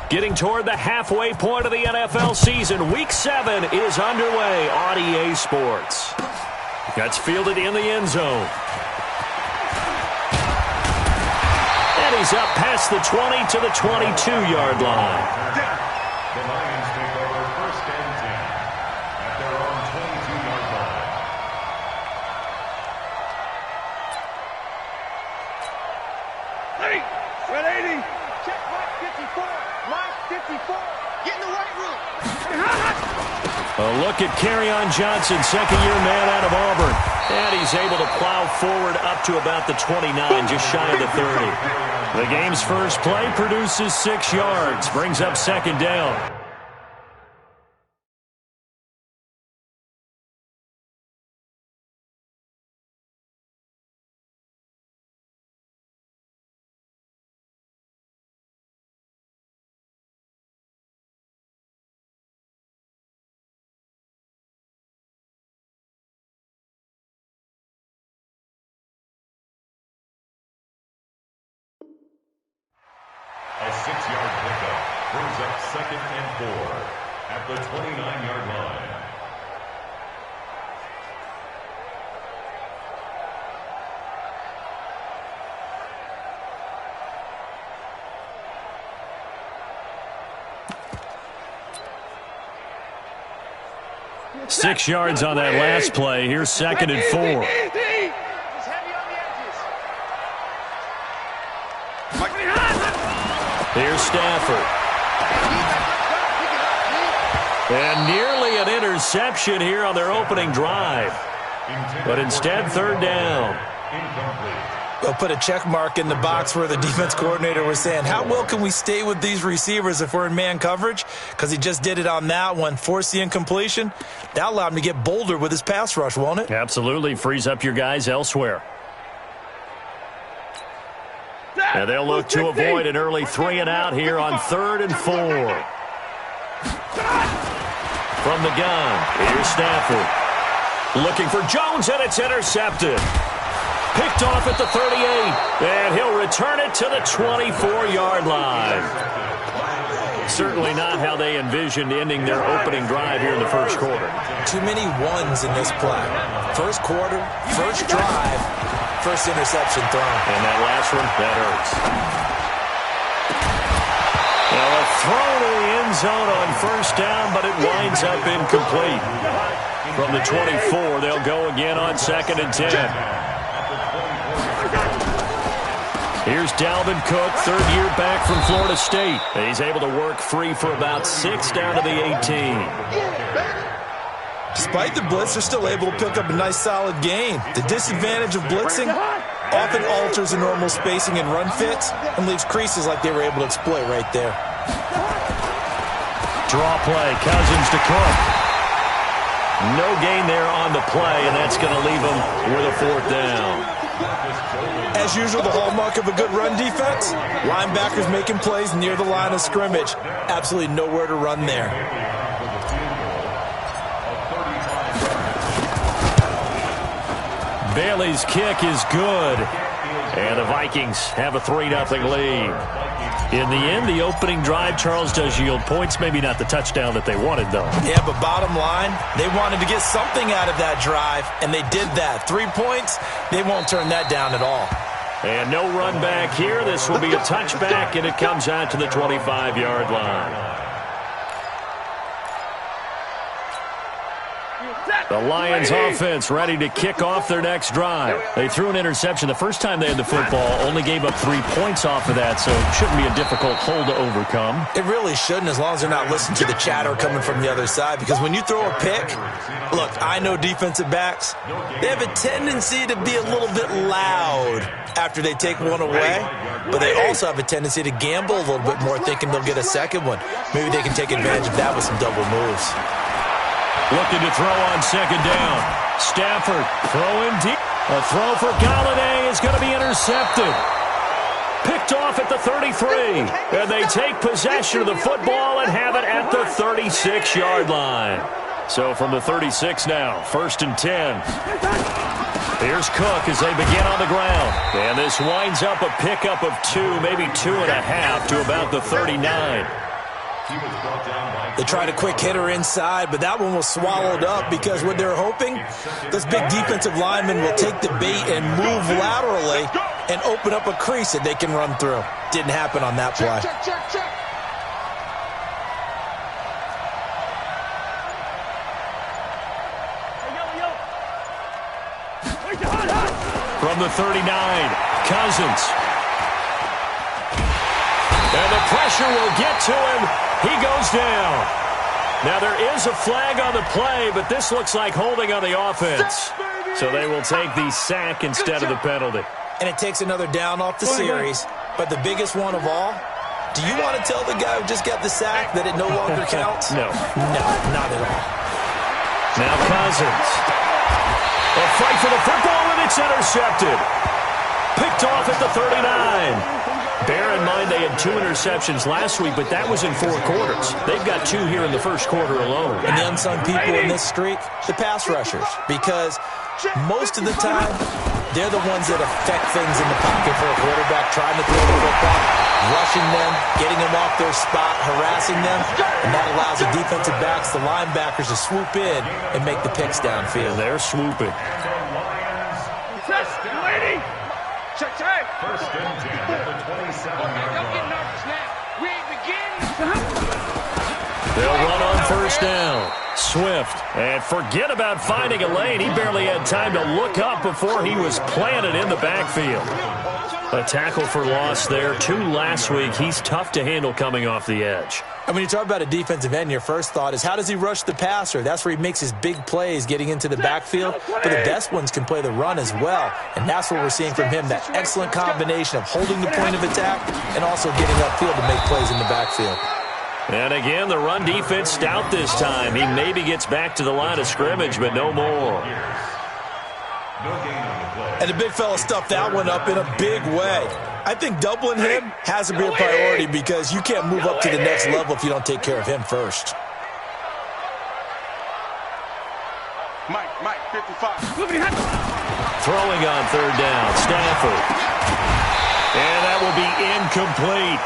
Getting toward the halfway point of the NFL season. Week 7 is underway on EA Sports. That's fielded in the end zone. And he's up past the 20 to the 22-yard line. The Lions take over 1st and 10 at their own 22-yard line. Hey, 180. Check mark 54. Mark 54. Get in the right room. A look at Kerryon Johnson, second-year man out of Auburn. And he's able to plow forward up to about the 29, just shy of the 30. The game's first play produces 6 yards, brings up 2nd down. A 6-yard pickup brings up 2nd and 4 at the 29-yard line. Six yards on that last play. Here's 2nd and 4. Here's Stafford. And nearly an interception here on their opening drive. But instead, 3rd down. They'll put a check mark in the box where the defense coordinator was saying, how well can we stay with these receivers if we're in man coverage? Because he just did it on that one, forced the incompletion. That allowed him to get bolder with his pass rush, won't it? Absolutely. Frees up your guys elsewhere. And they'll look to avoid an early 3 and out here on 3rd and 4. From the gun, here's Stafford. Looking for Jones, and it's intercepted. Picked off at the 38, and he'll return it to the 24-yard line. Certainly not how they envisioned ending their opening drive here in the first quarter. Too many ones in this play. First quarter, first drive, first interception thrown. And that last one, that hurts. Now a throw to the end zone on 1st down, but it winds up incomplete. From the 24, they'll go again on 2nd and 10. Here's Dalvin Cook, 3rd year back from Florida State. He's able to work free for about 6 down to the 18. Despite the blitz, they're still able to pick up a nice solid gain. The disadvantage of blitzing often alters the normal spacing and run fits and leaves creases like they were able to exploit right there. Draw play, Cousins to Cook. No gain there on the play, and that's going to leave them with a 4th down. As usual, the hallmark of a good run defense, linebackers making plays near the line of scrimmage. Absolutely nowhere to run there. Bailey's kick is good. And the Vikings have a 3-0 lead. In the end, the opening drive, Charles, does yield points. Maybe not the touchdown that they wanted, though. Yeah, but bottom line, they wanted to get something out of that drive, and they did that. 3 points, they won't turn that down at all. And no run back here. This will be a touchback, and it comes out to the 25-yard line. The Lions offense ready to kick off their next drive. They threw an interception the first time they had the football, only gave up 3 points off of that, so it shouldn't be a difficult hole to overcome. It really shouldn't, as long as they're not listening to the chatter coming from the other side, because when you throw a pick, look, I know defensive backs, they have a tendency to be a little bit loud after they take one away, but they also have a tendency to gamble a little bit more, thinking they'll get a second one. Maybe they can take advantage of that with some double moves. Looking to throw on 2nd down. Stafford throwing deep. A throw for Galladay is going to be intercepted. Picked off at the 33. And they take possession of the football and have it at the 36-yard line. So from the 36 now, 1st and 10. Here's Cook as they begin on the ground. And this winds up a pickup of 2, maybe 2.5 to about the 39. They tried a quick hitter inside, but that one was swallowed up because what they're hoping, this big defensive lineman will take the bait and move laterally and open up a crease that they can run through. Didn't happen on that play. Check. From the 39, Cousins. And the pressure will get to him. He goes down. Now there is a flag on the play, but this looks like holding on the offense. So they will take the sack instead of the penalty. And it takes another down off the series. But the biggest one of all, do you want to tell the guy who just got the sack that it no longer counts? No. No, not at all. Now Cousins. A fight for the football, and it's intercepted. Picked off at the 39. Bear in mind they had 2 interceptions last week, but that was in 4 quarters. They've got 2 here in the first quarter alone. And the unsung people in this streak, the pass rushers. Because most of the time, they're the ones that affect things in the pocket for a quarterback, trying to throw the football, rushing them, getting them off their spot, harassing them, and that allows the defensive backs, the linebackers, to swoop in and make the picks downfield. And they're swooping. First and 10 at the 27-yard line. Don't get nervous now. We ain't beginning. They'll run on first down. Swift. And forget about finding a lane. He barely had time to look up before he was planted in the backfield. A tackle for loss there. 2 last week. He's tough to handle coming off the edge. And when you talk about a defensive end, your first thought is, how does he rush the passer? That's where he makes his big plays, getting into the backfield. But the best ones can play the run as well. And that's what we're seeing from him, that excellent combination of holding the point of attack and also getting upfield to make plays in the backfield. And again, the run defense stout this time. He maybe gets back to the line of scrimmage, but no more. And the big fella stuffed that one up in a big way. I think doubling him has to be a priority because you can't move up to the next level if you don't take care of him first. Mike, 55. Throwing on third down, Stafford. And that will be incomplete.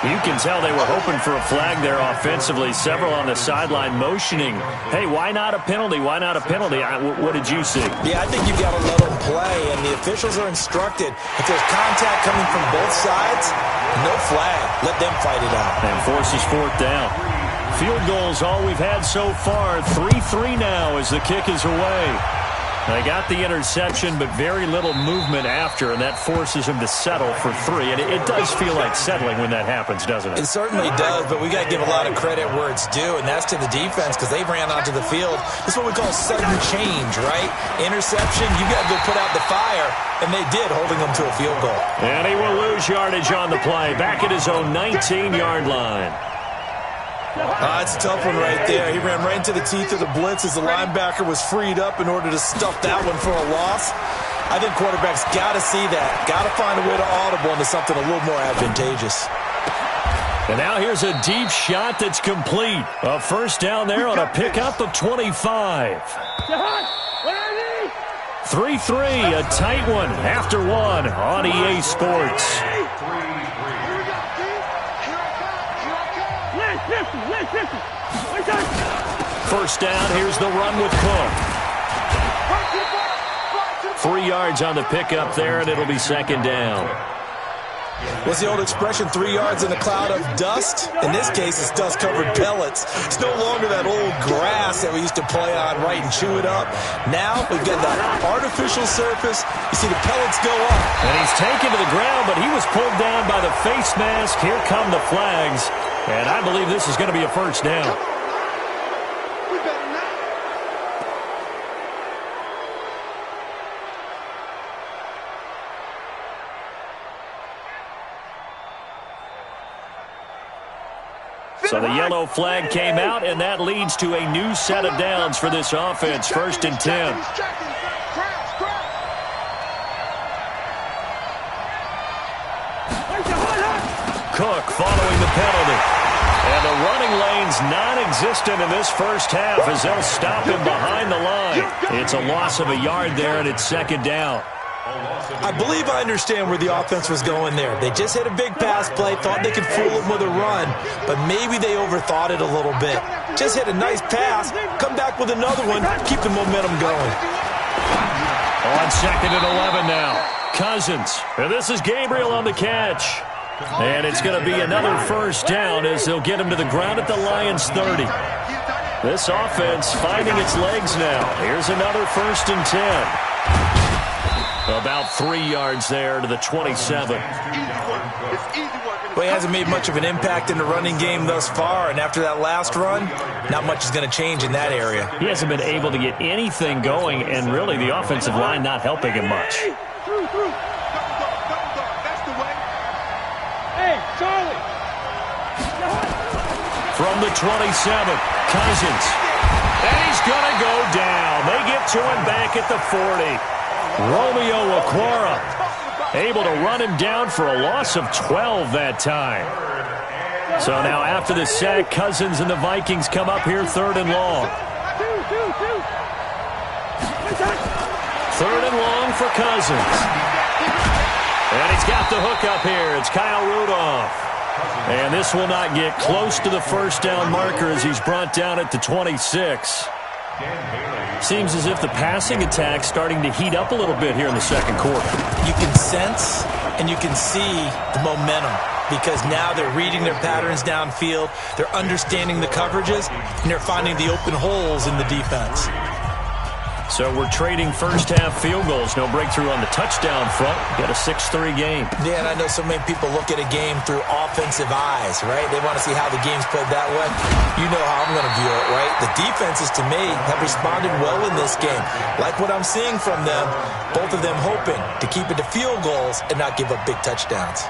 You can tell they were hoping for a flag there offensively. Several on the sideline motioning, hey, why not a penalty? Why not a penalty? What did you see? Yeah, I think you've got to let them play, and the officials are instructed. If there's contact coming from both sides, no flag. Let them fight it out. And forces 4th down. Field goals all we've had so far. 3-3 now as the kick is away. They got the interception, but very little movement after, and that forces him to settle for 3. And it does feel like settling when that happens, doesn't it? It certainly does, but we got to give a lot of credit where it's due, and that's to the defense because they ran onto the field. This is what we call sudden change, right? Interception, you got to go put out the fire, and they did, holding them to a field goal. And he will lose yardage on the play, back at his own 19-yard line. It's a tough one right there. He ran right into the teeth of the blitz as the linebacker was freed up in order to stuff that one for a loss. I think quarterbacks got to see that. Got to find a way to audible into something a little more advantagegeous. And now here's a deep shot that's complete. A first down there on a pickup of 25. 3-3, a tight one after 1 on EA Sports. First down, here's the run with Cook. 3 yards on the pickup there, and it'll be second down. What's the old expression, 3 yards in a cloud of dust? In this case, it's dust-covered pellets. It's no longer that old grass that we used to play on, right, and chew it up. Now, we've got that artificial surface. You see the pellets go up. And he's taken to the ground, but he was pulled down by the face mask. Here come the flags. And I believe this is going to be a first down. So the yellow flag came out, and that leads to a new set of downs for this offense. 1st and 10. Cook following the penalty. And the running lane's non-existent in this first half as they'll stop him behind the line. It's a loss of a yard there, and it's second down. I believe I understand where the offense was going there. They just hit a big pass play, thought they could fool them with a run, but maybe they overthought it a little bit. Just hit a nice pass, come back with another one, keep the momentum going. On 2nd and 11 now. Cousins. And this is Gabriel on the catch. And it's going to be another first down as they'll get him to the ground at the Lions' 30. This offense finding its legs now. Here's another 1st and 10. About 3 yards there to the 27. Well, he hasn't made much of an impact in the running game thus far, and after that last run, not much is going to change in that area. He hasn't been able to get anything going, and really the offensive line not helping him much. Hey, Charlie! From the 27, Cousins. And he's going to go down. They get to him back at the 40. Romeo Okwara able to run him down for a loss of 12 that time. So now after the sack, Cousins and the Vikings come up here 3rd and long. 3rd and long for Cousins. And he's got the hook up here. It's Kyle Rudolph. And this will not get close to the first down marker as he's brought down at the 26. Seems as if the passing attack's starting to heat up a little bit here in the second quarter. You can sense and you can see the momentum because now they're reading their patterns downfield, they're understanding the coverages, and they're finding the open holes in the defense. So we're trading first-half field goals. No breakthrough on the touchdown front. Got a 6-3 game. Yeah, and I know so many people look at a game through offensive eyes, right? They want to see how the game's played that way. You know how I'm going to view it, right? The defenses, to me, have responded well in this game. Like what I'm seeing from them, both of them hoping to keep it to field goals and not give up big touchdowns.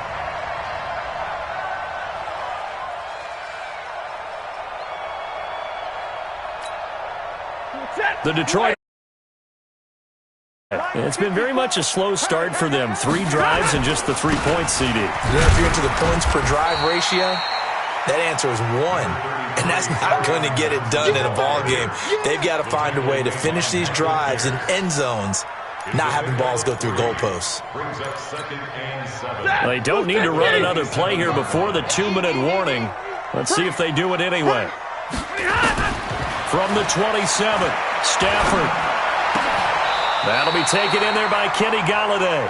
The Detroit... It's been very much a slow start for them. 3 drives and just the 3 points, CD. Yeah, if you're into the points per drive ratio, that answer is 1. And that's not going to get it done in a ball game. They've got to find a way to finish these drives in end zones, not having balls go through goalposts. They don't need to run another play here before the 2-minute warning. Let's see if they do it anyway. From the 27, Stafford. That'll be taken in there by Kenny Golladay.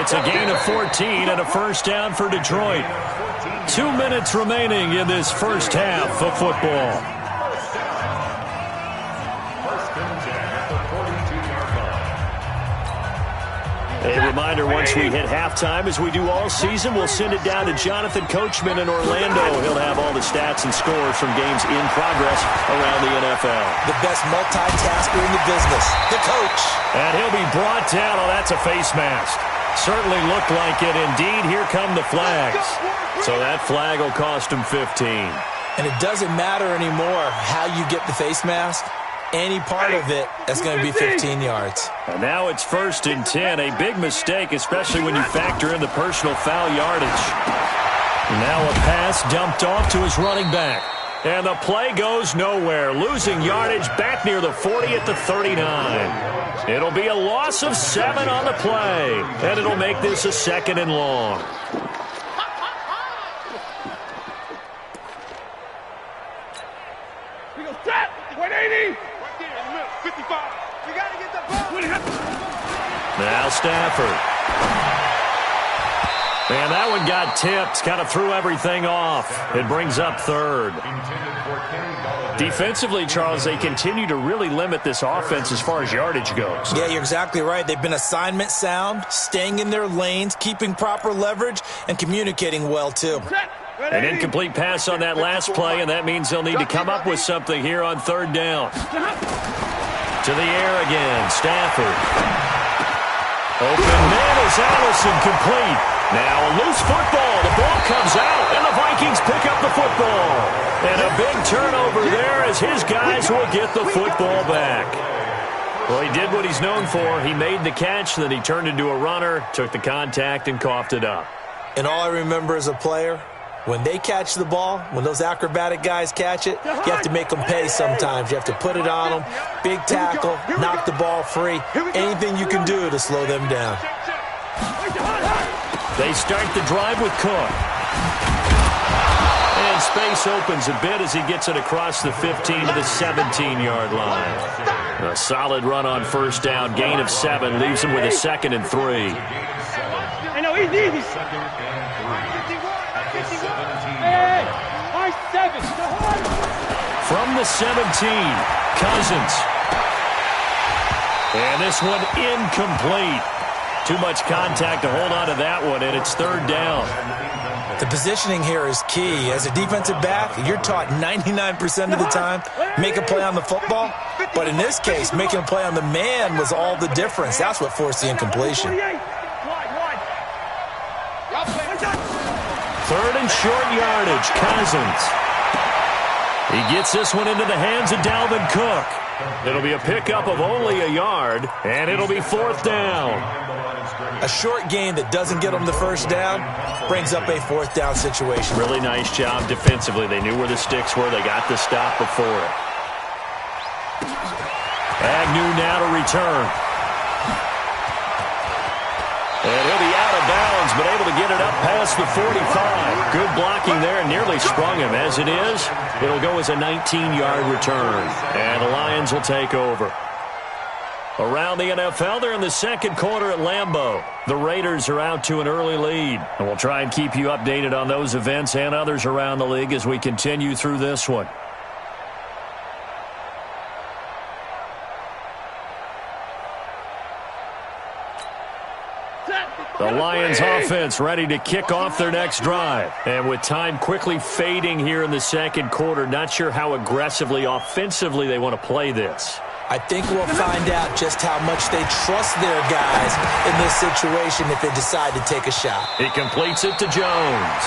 It's a gain of 14 and a first down for Detroit. 2 minutes remaining in this first half of football. A reminder, once we hit halftime, as we do all season, we'll send it down to Jonathan Coachman in Orlando. He'll have all the stats and scores from games in progress around the NFL. The best multitasker in the business, the coach. And he'll be brought down. Oh, that's a face mask. Certainly looked like it. Indeed, here come the flags. So that flag will cost him 15. And it doesn't matter anymore how you get the face mask. Any part of it, that's going to be 15 yards. And now it's 1st and 10. A big mistake, especially when you factor in the personal foul yardage. Now a pass dumped off to his running back. And the play goes nowhere. Losing yardage back near the 40 at the 39. It'll be a loss of 7 on the play. And it'll make this a 2nd and long. We go set. 180. 55. You got to get the ball. Now Stafford. And that one got tipped. Kind of threw everything off. It brings up 3rd. Defensively, Charles, they continue to really limit this offense as far as yardage goes. Yeah, you're exactly right. They've been assignment sound, staying in their lanes, keeping proper leverage, and communicating well, too. An incomplete pass on that last play, and that means they'll need to come up with something here on 3rd down. To the air again, Stafford. Open man is Allison, complete. Now a loose football. The ball comes out, and the Vikings pick up the football. And a big turnover there as his guys will get the football back. Well, he did what he's known for. He made the catch, then he turned into a runner, took the contact, and coughed it up. And all I remember as a player When they catch the ball, when those acrobatic guys catch it, you have to make them pay sometimes. You have to put it on them, big tackle, knock the ball free, anything you can do to slow them down. They start the drive with Cook. And space opens a bit as he gets it across the 15 to the 17-yard line. A solid run on first down, gain of 7, leaves him with a 2nd and 3. I know, he's easy. Hey, my 7. From the 17, Cousins. And this one incomplete. Too much contact to hold on to that one, and it's 3rd down. The positioning here is key. As a defensive back, you're taught 99% of the time, make a play on the football. But in this case, making a play on the man was all the difference. That's what forced the incompletion. 3rd and short yardage, Cousins. He gets this one into the hands of Dalvin Cook. It'll be a pickup of only a yard, and it'll be 4th down. A short gain that doesn't get them the first down brings up a 4th down situation. Really nice job defensively. They knew where the sticks were. They got the stop before it. Agnew now to return. And he'll be out of bounds, but able to get it up past the 45. Good blocking there, and nearly sprung him. As it is, it'll go as a 19-yard return. And the Lions will take over. Around the NFL, they're in the 2nd quarter at Lambeau. The Raiders are out to an early lead. And we'll try and keep you updated on those events and others around the league as we continue through this one. The Lions offense ready to kick off their next drive. And with time quickly fading here in the 2nd quarter, not sure how aggressively, offensively they want to play this. I think we'll find out just how much they trust their guys in this situation if they decide to take a shot. He completes it to Jones.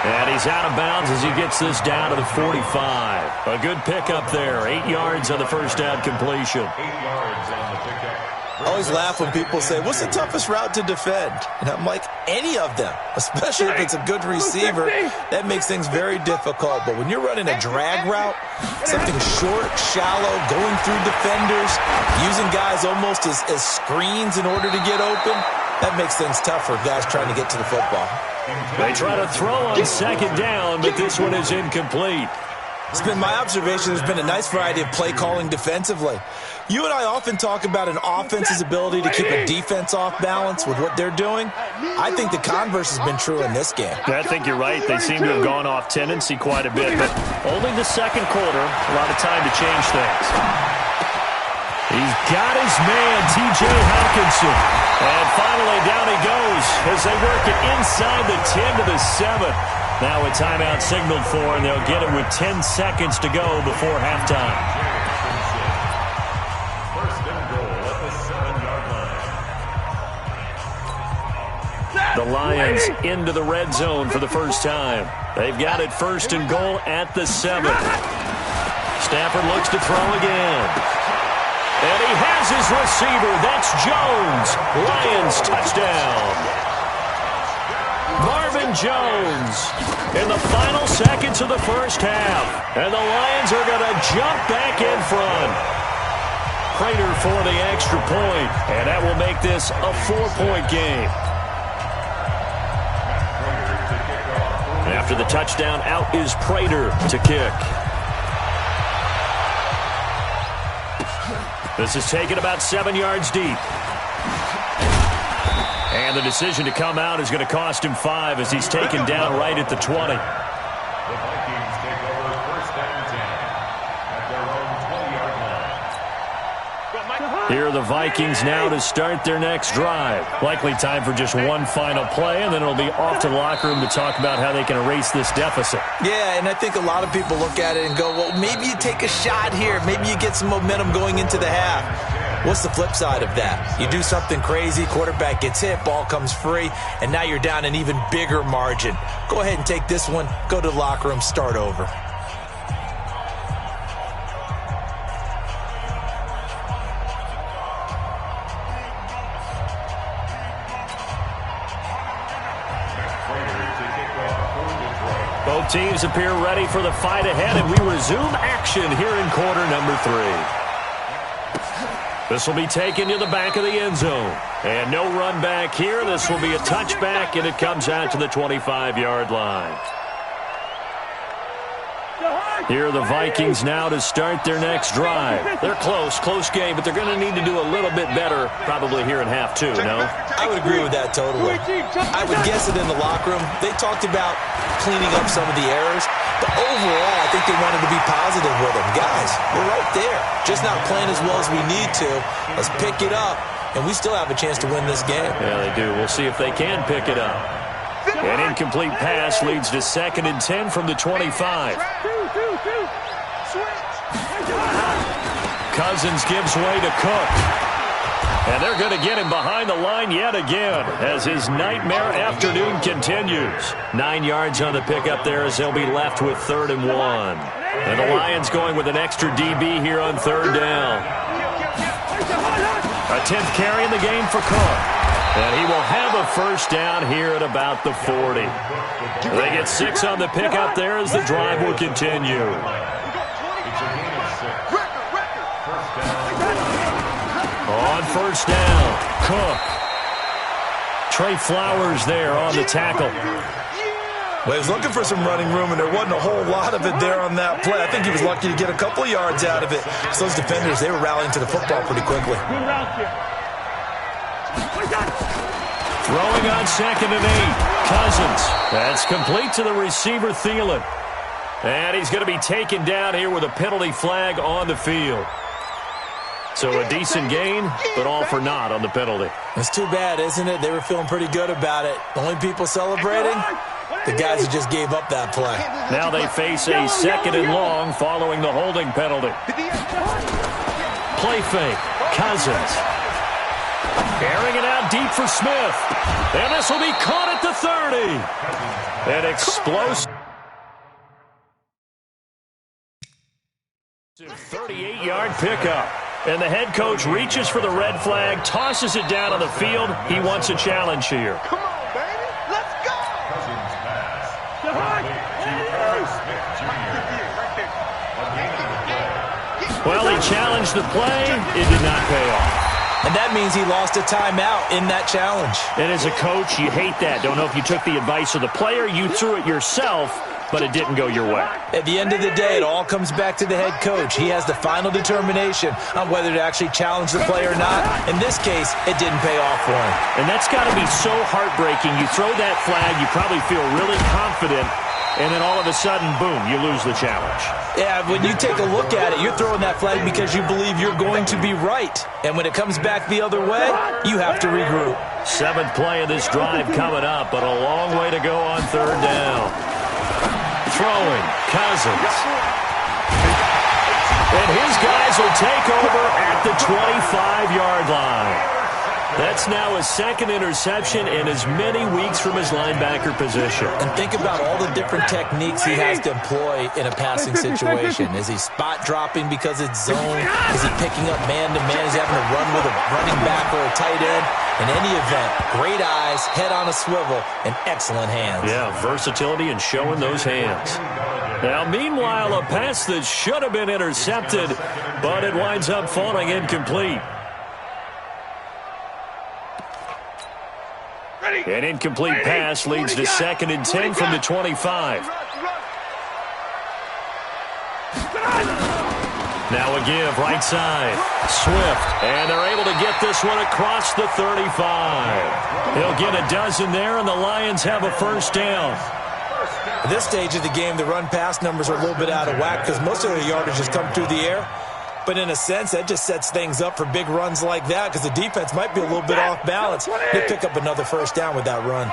And he's out of bounds as he gets this down to the 45. A good pickup there. 8 yards on the first down completion. 8 yards on the pickup. I always laugh when people say, what's the toughest route to defend? And I'm like, any of them, especially if it's a good receiver. That makes things very difficult. But when you're running a drag route, something short, shallow, going through defenders, using guys almost as screens in order to get open, that makes things tough for guys trying to get to the football. They try to throw on 2nd down, but this one is incomplete. It's been my observation there's been a nice variety of play calling defensively. You and I often talk about an offense's ability to keep a defense off balance with what they're doing. I think the converse has been true in this game. I think you're right. They seem to have gone off tendency quite a bit, but only the 2nd quarter, a lot of time to change things. He's got his man, T.J. Hawkinson. And finally down he goes as they work it inside the 10 to the 7. Now a timeout signaled for, and they'll get it with 10 seconds to go before halftime. First and goal at the 7-yard line. The Lions into the red zone for the first time. They've got it 1st and goal at the 7. Stafford looks to throw again. And he has his receiver. That's Jones. Lions touchdown. Marvin Jones in the final seconds of the first half. And the Lions are going to jump back in front. Prater for the extra point. And that will make this a 4-point game. After the touchdown, out is Prater to kick. This is taken about 7 yards deep. And the decision to come out is going to cost him 5 as he's taken down right at the 20. The Vikings take over 1st and 10 at their own 20-yard line. Here are the Vikings now to start their next drive. Likely time for just one final play, and then it'll be off to the locker room to talk about how they can erase this deficit. Yeah, and I think a lot of people look at it and go, well, maybe you take a shot here. Maybe you get some momentum going into the half. What's the flip side of that? You do something crazy, quarterback gets hit, ball comes free, and now you're down an even bigger margin. Go ahead and take this one, go to the locker room, start over. The teams appear ready for the fight ahead, and we resume action here in quarter number 3. This will be taken to the back of the end zone. And no run back here. This will be a touchback, and it comes out to the 25-yard line. Here are the Vikings now to start their next drive. They're close game, but they're going to need to do a little bit better probably here in half 2, no? I would agree with that totally. I would guess it in the locker room. They talked about cleaning up some of the errors, but overall, I think they wanted to be positive with them. Guys, we're right there. Just not playing as well as we need to. Let's pick it up, and we still have a chance to win this game. Yeah, they do. We'll see if they can pick it up. An incomplete pass leads to 2nd and 10 from the 25. Cousins gives way to Cook. And they're going to get him behind the line yet again as his nightmare afternoon continues. 9 yards on the pickup there as they'll be left with 3rd and 1. And the Lions going with an extra DB here on 3rd down. A 10th carry in the game for Cook. And he will have a first down here at about the 40. They get 6 on the pickup there as the drive will continue. On first down, Cook. Trey Flowers there on the tackle. Well, he was looking for some running room, and there wasn't a whole lot of it there on that play. I think he was lucky to get a couple of yards out of it. So those defenders, they were rallying to the football pretty quickly. Throwing on 2nd and 8. Cousins. That's complete to the receiver, Thielen. And he's going to be taken down here with a penalty flag on the field. So a decent gain, but all for naught on the penalty. It's too bad, isn't it? They were feeling pretty good about it. The only people celebrating, the guys who just gave up that play. Now they face a 2nd and long following the holding penalty. Play fake. Cousins. Airing it out deep for Smith. And this will be caught at the 30. An explosive 38-yard pickup. And the head coach reaches for the red flag, tosses it down on the field. He wants a challenge here. Come on, baby. Let's go. Cousins pass. Well, he challenged the play. It did not pay off. And that means he lost a timeout in that challenge. And as a coach, you hate that. Don't know if you took the advice of the player. You threw it yourself, but it didn't go your way. At the end of the day, it all comes back to the head coach. He has the final determination on whether to actually challenge the play or not. In this case, it didn't pay off for him. And that's got to be so heartbreaking. You throw that flag, you probably feel really confident, and then all of a sudden, boom, you lose the challenge. Yeah, when you take a look at it, you're throwing that flag because you believe you're going to be right. And when it comes back the other way, you have to regroup. 7th play of this drive coming up, but a long way to go on 3rd down. Throwing, Cousins. And his guys will take over at the 25-yard line. That's now his 2nd interception in as many weeks from his linebacker position. And think about all the different techniques he has to employ in a passing situation. Is he spot dropping because it's zone? Is he picking up man-to-man? Is he having to run with a running back or a tight end? In any event, great eyes, head on a swivel, and excellent hands. Yeah, versatility and showing those hands. Now, meanwhile, a pass that should have been intercepted, but it winds up falling incomplete. An incomplete pass leads to 2nd and 10 from the 25. Now a give, right side. Swift, and they're able to get this one across the 35. He'll get a dozen there, and the Lions have a first down. At this stage of the game, the run-pass numbers are a little bit out of whack because most of their yardage has come through the air. But in a sense, that just sets things up for big runs like that because the defense might be a little bit off balance. They pick up another first down with that run.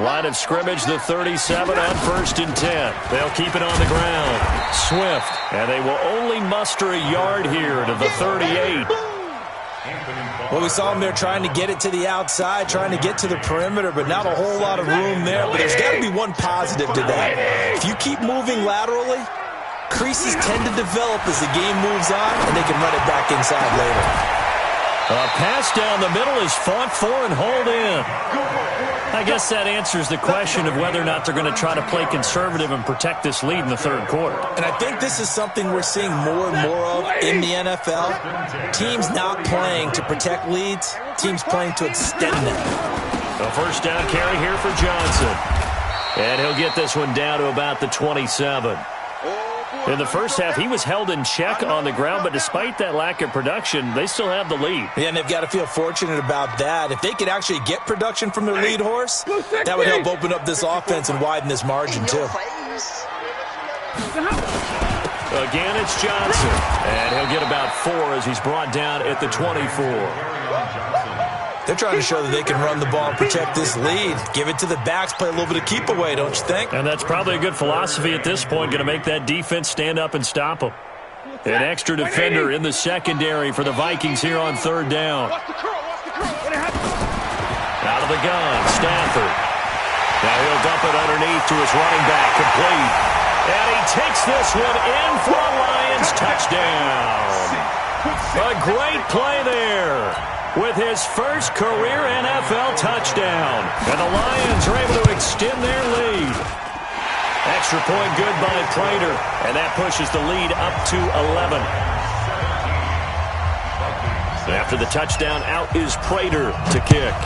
Line of scrimmage, the 37 on 1st and 10. They'll keep it on the ground. Swift, and they will only muster a yard here to the 38. Well, we saw them there trying to get it to the outside, trying to get to the perimeter, but not a whole lot of room there. But there's got to be one positive to that. If you keep moving laterally, creases tend to develop as the game moves on, and they can run it back inside later. A pass down the middle is fought for and hauled in. I guess that answers the question of whether or not they're going to try to play conservative and protect this lead in the third quarter. And I think this is something we're seeing more and more of in the NFL. Teams not playing to protect leads, teams playing to extend them. A first down carry here for Johnson. And he'll get this one down to about the 27. In the first half, he was held in check on the ground, but despite that lack of production, they still have the lead. Yeah, and they've got to feel fortunate about that. If they could actually get production from their lead horse, that would help open up this offense and widen this margin, too. Again, it's Johnson. And he'll get about 4 as he's brought down at the 24. They're trying to show that they can run the ball and protect this lead. Give it to the backs, play a little bit of keep away, don't you think? And that's probably a good philosophy at this point, going to make that defense stand up and stop them. An extra defender in the secondary for the Vikings here on third down. Out of the gun, Stafford. Now he'll dump it underneath to his running back, complete. And he takes this one in for a Lions touchdown. A great play there with his first career NFL touchdown. And the Lions are able to extend their lead. Extra point good by Prater. And that pushes the lead up to 11. After the touchdown, out is Prater to kick.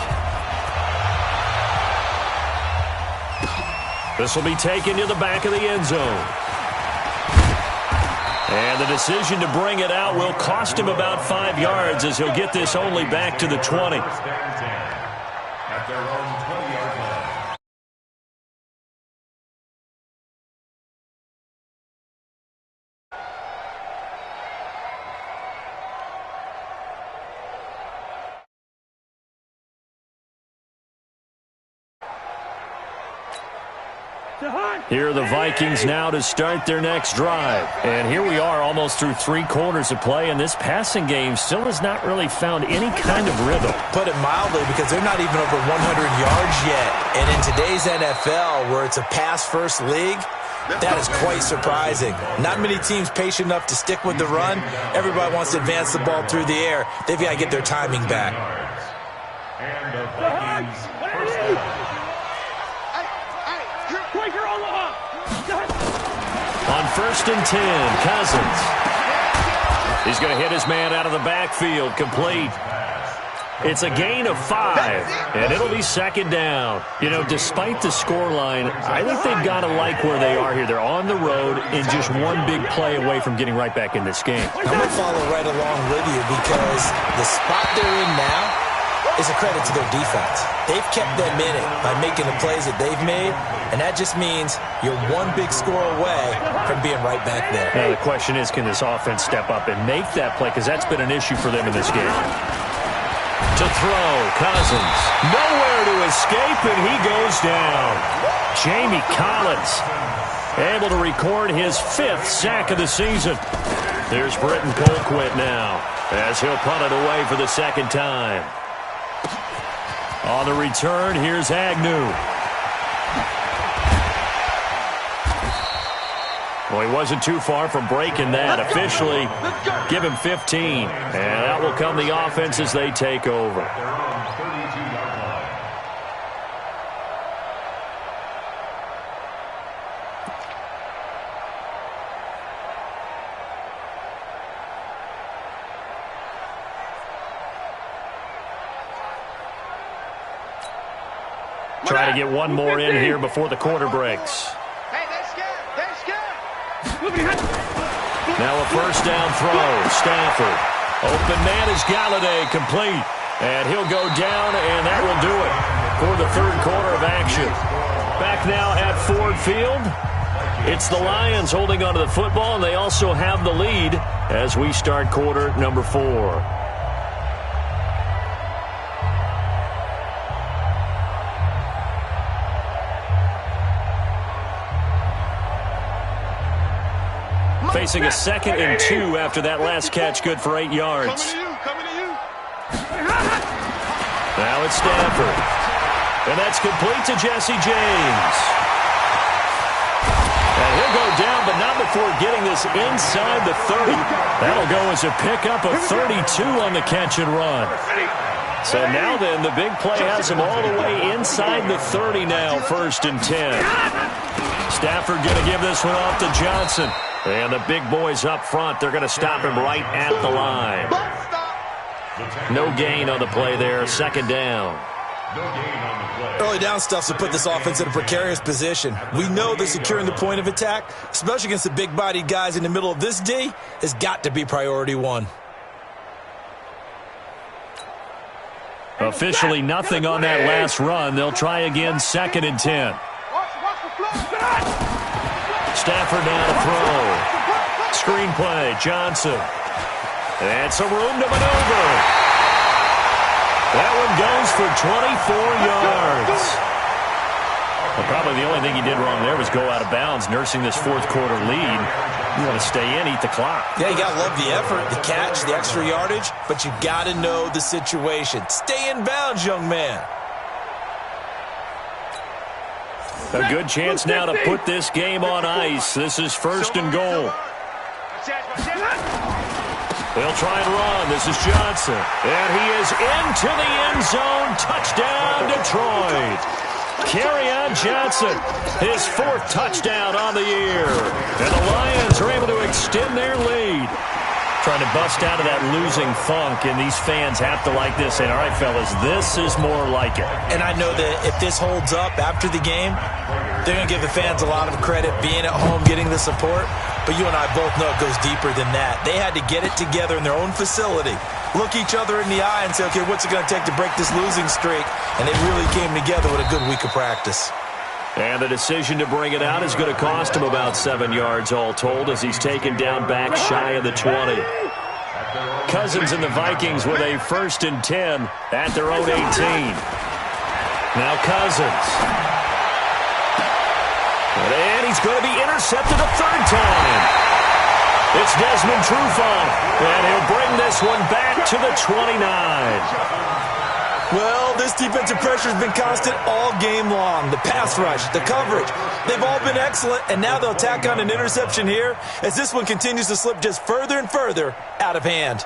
This will be taken to the back of the end zone. And the decision to bring it out will cost him about 5 yards as he'll get this only back to the 20. At their own 20-yard line. Here are the Vikings now to start their next drive. And here we are almost through 3 quarters of play, and this passing game still has not really found any kind of rhythm. Put it mildly, because they're not even over 100 yards yet. And in today's NFL, where it's a pass-first league, that is quite surprising. Not many teams patient enough to stick with the run. Everybody wants to advance the ball through the air. They've got to get their timing back. And the Vikings first down. On 1st and 10, Cousins. He's going to hit his man out of the backfield, complete. It's a gain of 5, and it'll be second down. You know, despite the scoreline, I think they've got to like where they are here. They're on the road and just one big play away from getting right back in this game. I'm going to follow right along with you, because the spot they're in now is a credit to their defense. They've kept them in it by making the plays that they've made, and that just means you're one big score away from being right back there. Now the question is, can this offense step up and make that play? Because that's been an issue for them in this game. To throw, Cousins. Nowhere to escape, and he goes down. Jamie Collins able to record his 5th sack of the season. There's Britton Colquitt now, as he'll punt it away for the second time. On the return, here's Agnew. Well, he wasn't too far from breaking that. Officially, give him 15. And out will come the offense as they take over. Their own 32-yard line. Try to get one more in here before the quarter breaks. Hey, they're scared. They're scared. Now a first down throw. Stafford. Open man is Galladay, complete. And he'll go down, and that will do it for the third quarter of action. Back now at Ford Field. It's the Lions holding onto the football, and they also have the lead as we start quarter number 4. Facing a 2nd and 2 after that last catch, good for 8 yards. Coming to you. Now it's Stafford. And that's complete to Jesse James. And he'll go down, but not before getting this is inside the 30. That'll go as a pickup of 32 on the catch and run. So now then, the big play has him all the way inside the 30 now, 1st and 10. Stafford going to give this one off to Johnson. And the big boys up front, they're going to stop him right at the line. No gain on the play there, 2nd down. Early down stuff to put this offense in a precarious position. We know that securing the point of attack, especially against the big-bodied guys in the middle of this D, has got to be priority 1. Officially nothing on that last run. They'll try again, 2nd and 10. Stafford now to throw. Screenplay, Johnson. And some room to maneuver. That one goes for 24 yards. Well, probably the only thing he did wrong there was go out of bounds, nursing this 4th quarter lead. You want to stay in, eat the clock. Yeah, you got to love the effort, the catch, the extra yardage, but you got to know the situation. Stay in bounds, young man. A good chance now to put this game on ice. This is 1st and goal. They'll try and run. This is Johnson. And he is into the end zone. Touchdown, Detroit. Kerryon Johnson, his 4th touchdown on the year. And the Lions are able to extend their lead. Trying to bust out of that losing funk, and these fans have to like this. And all right, fellas, this is more like it. And I know that if this holds up after the game, they're going to give the fans a lot of credit being at home, getting the support. But you and I both know it goes deeper than that. They had to get it together in their own facility, look each other in the eye and say, okay, what's it going to take to break this losing streak? And they really came together with a good week of practice. And the decision to bring it out is going to cost him about 7 yards all told as he's taken down back shy of the 20. Cousins and the Vikings with a 1st and 10 at their own 18. Now Cousins. And he's going to be intercepted a 3rd time. It's Desmond Trufant, and he'll bring this one back to the 29. Well, this defensive pressure has been constant all game long. The pass rush, the coverage, they've all been excellent, and now they'll tack on an interception here as this one continues to slip just further and further out of hand.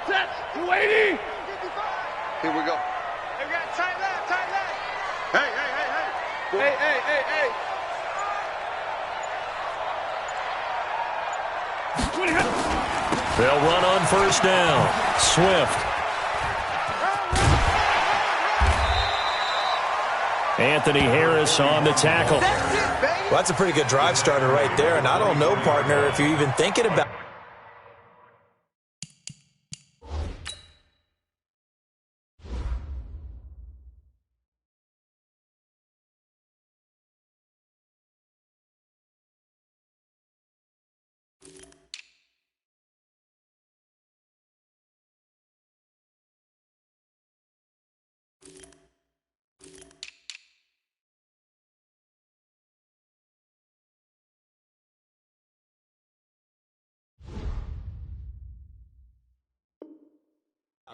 Set, 280. Here we go. Hey, we got tight left, tight left. Hey, hey, hey, hey. Hey, hey, hey, hey. They'll run on 1st down. Swift. Anthony Harris on the tackle. Well, that's a pretty good drive starter right there, and I don't know, partner, if you're even thinking about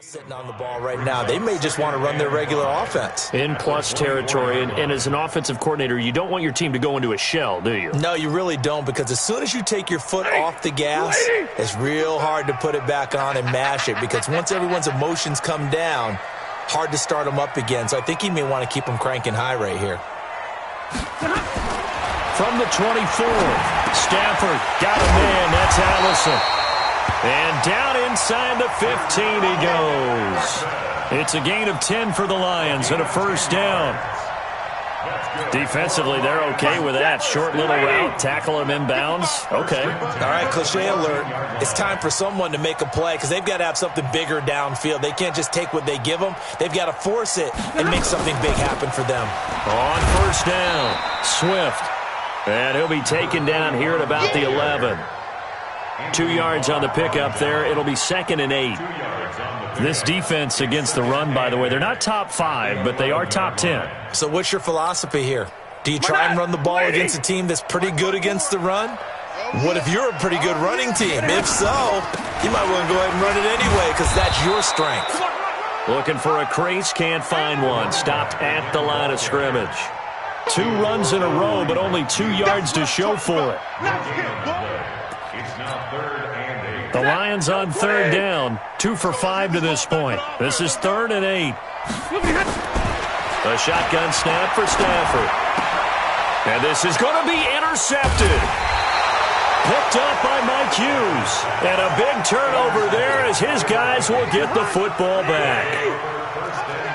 sitting on the ball right now. They may just want to run their regular offense. In plus territory, and as an offensive coordinator, you don't want your team to go into a shell, do you? No, you really don't, because as soon as you take your foot off the gas, it's real hard to put it back on and mash it, because once everyone's emotions come down, hard to start them up again. So I think he may want to keep them cranking high right here. From the 24, Stafford got a man. That's Allison. And down inside the 15 he goes. It's a gain of 10 for the Lions and a 1st down. Defensively, they're okay with that. Short little route, tackle him inbounds. Okay. All right, cliche alert. It's time for someone to make a play because they've got to have something bigger downfield. They can't just take what they give them. They've got to force it and make something big happen for them. On 1st down, Swift. And he'll be taken down here at about the 11. 2 yards on the pickup there. It'll be 2nd and 8. This defense against the run, by the way, they're not top 5, but they are top 10. So what's your philosophy here? Do you try and run the ball against a team that's pretty good against the run? What if you're a pretty good running team? If so, you might want to go ahead and run it anyway because that's your strength. Looking for a crease, can't find one. Stopped at the line of scrimmage. 2 runs in a row, but only 2 yards to show for it. It's now 3rd and 8. The Lions on 3rd down. 2 for 5 to this point. This is 3rd and 8. A shotgun snap for Stafford. And this is going to be intercepted. Picked up by Mike Hughes. And a big turnover there as his guys will get the football back.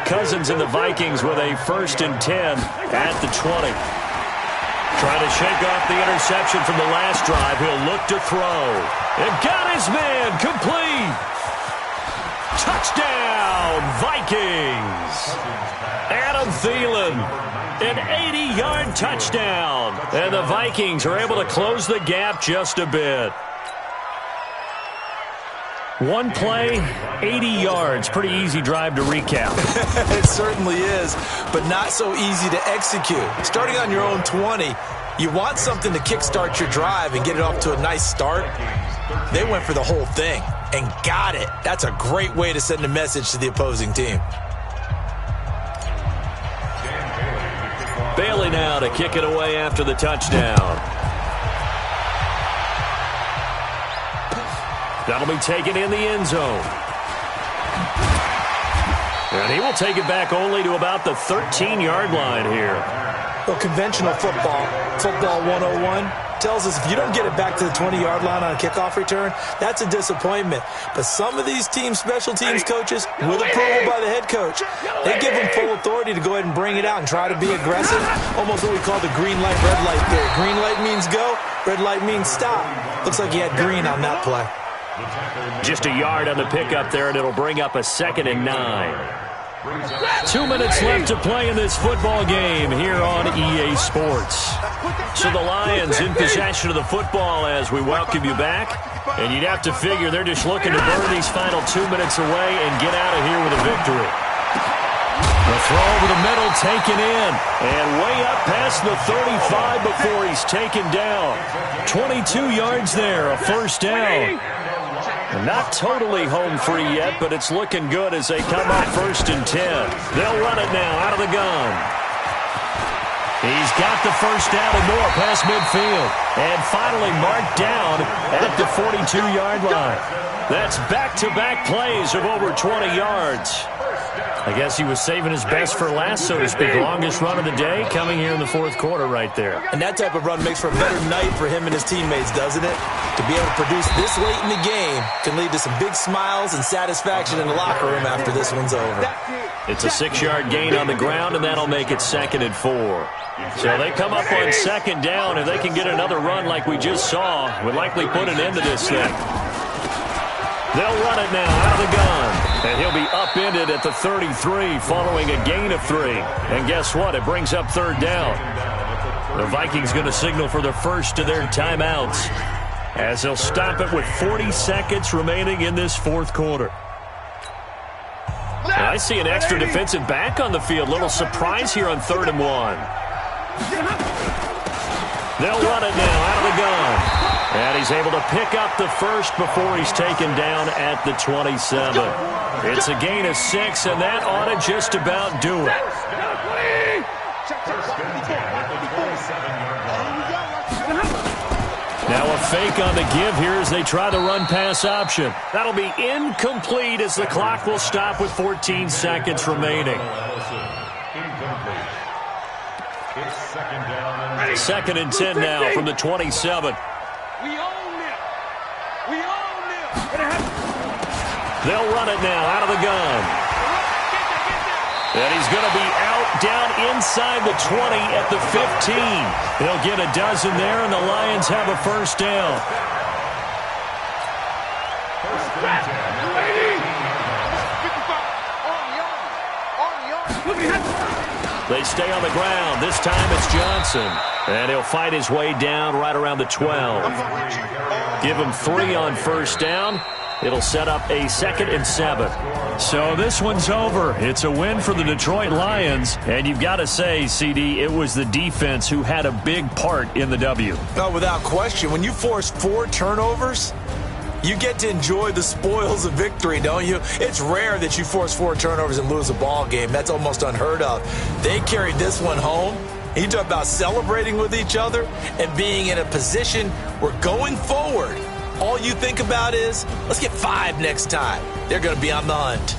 Cousins and the Vikings with a 1st and 10 at the 20. Trying to shake off the interception from the last drive. He'll look to throw. And got his man complete. Touchdown, Vikings. Adam Thielen, an 80-yard touchdown. And the Vikings are able to close the gap just a bit. One play, 80 yards. Pretty easy drive to recap. It certainly is, but not so easy to execute. Starting on your own 20, you want something to kickstart your drive and get it off to a nice start. They went for the whole thing and got it. That's a great way to send a message to the opposing team. Bailey now to kick it away after the touchdown. That'll be taken in the end zone. And he will take it back only to about the 13-yard line here. Well, conventional football 101, tells us if you don't get it back to the 20-yard line on a kickoff return, that's a disappointment. But some of these special teams coaches, with approval by the head coach, they give them full authority to go ahead and bring it out and try to be aggressive. Almost what we call the green light, red light theory. Green light means go, red light means stop. Looks like he had green on that play. Just a yard on the pickup there, and it'll bring up a 2nd and 9. 2 minutes left to play in this football game here on EA Sports. So the Lions in possession of the football as we welcome you back. And you'd have to figure they're just looking to burn these final 2 minutes away and get out of here with a victory. The throw over the middle taken in. And way up past the 35 before he's taken down. 22 yards there, a 1st down. Not totally home free yet, but it's looking good as they come up 1st and 10. They'll run it now out of the gun. He's got the 1st down and more past midfield. And finally marked down at the 42-yard line. That's back-to-back plays of over 20 yards. I guess he was saving his best for last, so to speak. Longest run of the day coming here in the 4th quarter right there. And that type of run makes for a better night for him and his teammates, doesn't it? To be able to produce this late in the game can lead to some big smiles and satisfaction in the locker room after this one's over. It's a 6-yard gain on the ground, and that'll make it 2nd and 4. So they come up on 2nd down. If they can get another run like we just saw, would likely put an end to this thing. They'll run it now out of the gun. And he'll be upended at the 33 following a gain of 3. And guess what? It brings up 3rd down. The Vikings going to signal for the first of their timeouts as they'll stop it with 40 seconds remaining in this 4th quarter. And I see an extra defensive back on the field. Little surprise here on 3rd and 1. They'll run it now out of the gun. And he's able to pick up the 1st before he's taken down at the 27. It's a gain of 6, and that ought to just about do it. Now a fake on the give here as they try the run-pass option. That'll be incomplete as the clock will stop with 14 seconds remaining. 2nd and 10 now from the 27. They'll run it now out of the gun. And he's going to be out down inside the 20 at the 15. They'll get a dozen there, and the Lions have a 1st down. They stay on the ground. This time it's Johnson. And he'll fight his way down right around the 12. Give him 3 on 1st down. It'll set up a 2nd and 7. So this one's over. It's a win for the Detroit Lions. And you've got to say, CD, it was the defense who had a big part in the W. No, without question. When you force 4 turnovers, you get to enjoy the spoils of victory, don't you? It's rare that you force 4 turnovers and lose a ball game. That's almost unheard of. They carried this one home. You talk about celebrating with each other and being in a position where going forward, all you think about is, let's get 5 next time. They're going to be on the hunt.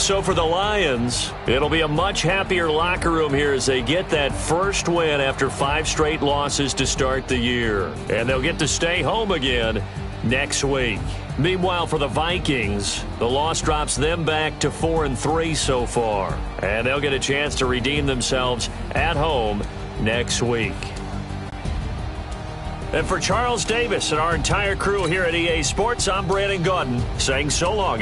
So for the Lions, it'll be a much happier locker room here as they get that first win after 5 straight losses to start the year. And they'll get to stay home again next week. Meanwhile, for the Vikings, the loss drops them back to 4-3 so far. And they'll get a chance to redeem themselves at home next week. And for Charles Davis and our entire crew here at EA Sports, I'm Brandon Gaudin saying so long.